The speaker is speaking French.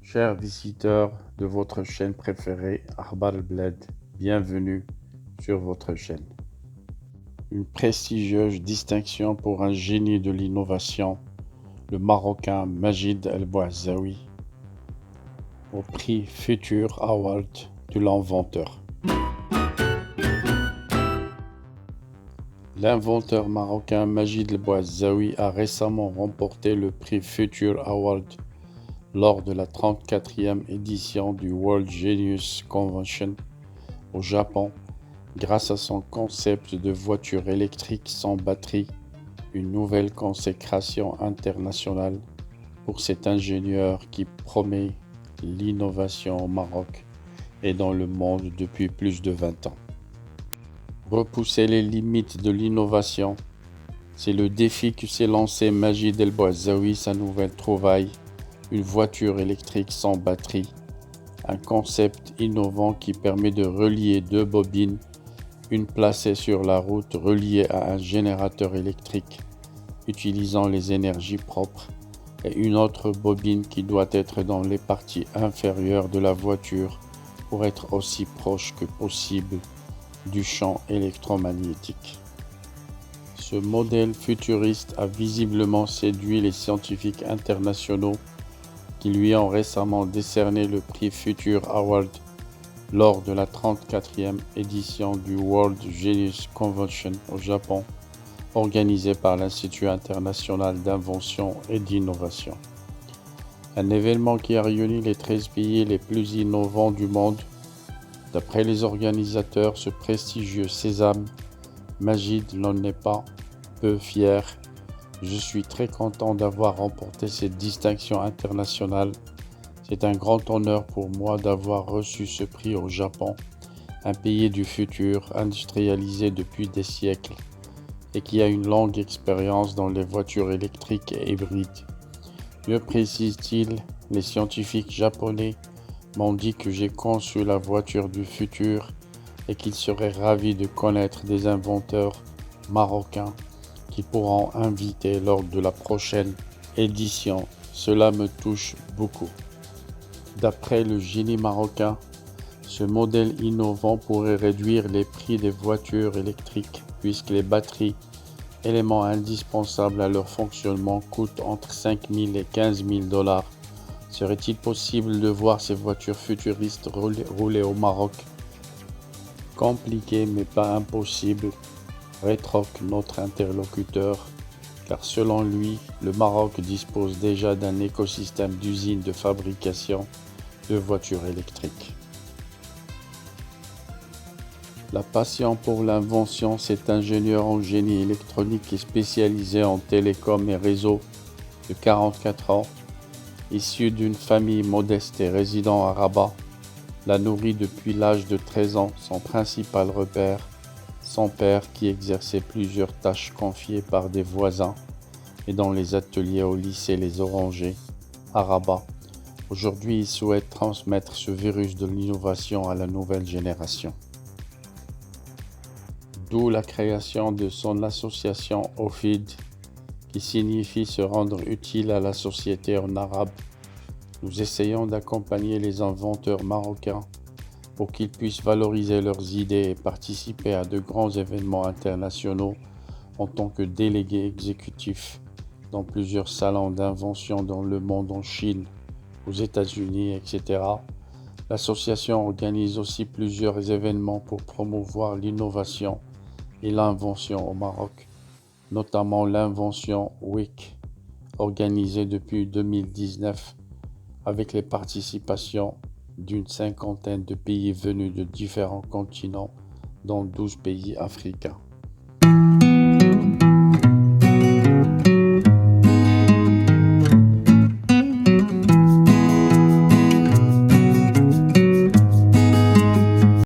Chers visiteurs de votre chaîne préférée, Akhbar El Bled, bienvenue sur votre chaîne. Une prestigieuse distinction pour un génie de l'innovation, le Marocain Majid El Bouazaoui, au prix Future Award de l'inventeur. L'inventeur marocain Majid El Bouazaoui a récemment remporté le prix Future Award lors de la 34e édition du World Genius Convention au Japon, grâce à son concept de voiture électrique sans batterie, une nouvelle consécration internationale pour cet ingénieur qui promet l'innovation au Maroc et dans le monde depuis plus de 20 ans. Repousser les limites de l'innovation, c'est le défi que s'est lancé Majid El Bouazaoui, sa nouvelle trouvaille, une voiture électrique sans batterie, un concept innovant qui permet de relier deux bobines, une placée sur la route reliée à un générateur électrique utilisant les énergies propres et une autre bobine qui doit être dans les parties inférieures de la voiture pour être aussi proche que possible du champ électromagnétique. Ce modèle futuriste a visiblement séduit les scientifiques internationaux qui lui ont récemment décerné le prix Future Award lors de la 34e édition du World Genius Convention au Japon, organisée par l'Institut international d'invention et d'innovation. Un événement qui a réuni les 13 pays les plus innovants du monde. D'après les organisateurs, ce prestigieux sésame, Majid n'en est pas peu fier. Je suis très content d'avoir remporté cette distinction internationale. C'est un grand honneur pour moi d'avoir reçu ce prix au Japon, un pays du futur, industrialisé depuis des siècles et qui a une longue expérience dans les voitures électriques et hybrides. Mieux précise-t-il, les scientifiques japonais m'ont dit que j'ai conçu la voiture du futur et qu'ils seraient ravis de connaître des inventeurs marocains qui pourront inviter lors de la prochaine édition. Cela me touche beaucoup. D'après le génie marocain, ce modèle innovant pourrait réduire les prix des voitures électriques puisque les batteries, éléments indispensables à leur fonctionnement, coûtent entre 5 000 et 15 000 $. Serait-il possible de voir ces voitures futuristes rouler au Maroc? Compliqué mais pas impossible, rétorque notre interlocuteur, car selon lui, le Maroc dispose déjà d'un écosystème d'usines de fabrication de voitures électriques. La passion pour l'invention, cet ingénieur en génie électronique est spécialisé en télécom et réseau de 44 ans, issu d'une famille modeste et résidant à Rabat, l'a nourri depuis l'âge de 13 ans, son principal repère, son père qui exerçait plusieurs tâches confiées par des voisins et dans les ateliers au lycée Les Orangers, à Rabat. Aujourd'hui, il souhaite transmettre ce virus de l'innovation à la nouvelle génération. D'où la création de son association OFID, qui signifie se rendre utile à la société en arabe. Nous essayons d'accompagner les inventeurs marocains pour qu'ils puissent valoriser leurs idées et participer à de grands événements internationaux en tant que délégués exécutifs dans plusieurs salons d'invention dans le monde, en Chine, aux États-Unis, etc. L'association organise aussi plusieurs événements pour promouvoir l'innovation et l'invention au Maroc, notamment l'Invention Week, organisée depuis 2019 avec les participations d'une cinquantaine de pays venus de différents continents, dont 12 pays africains.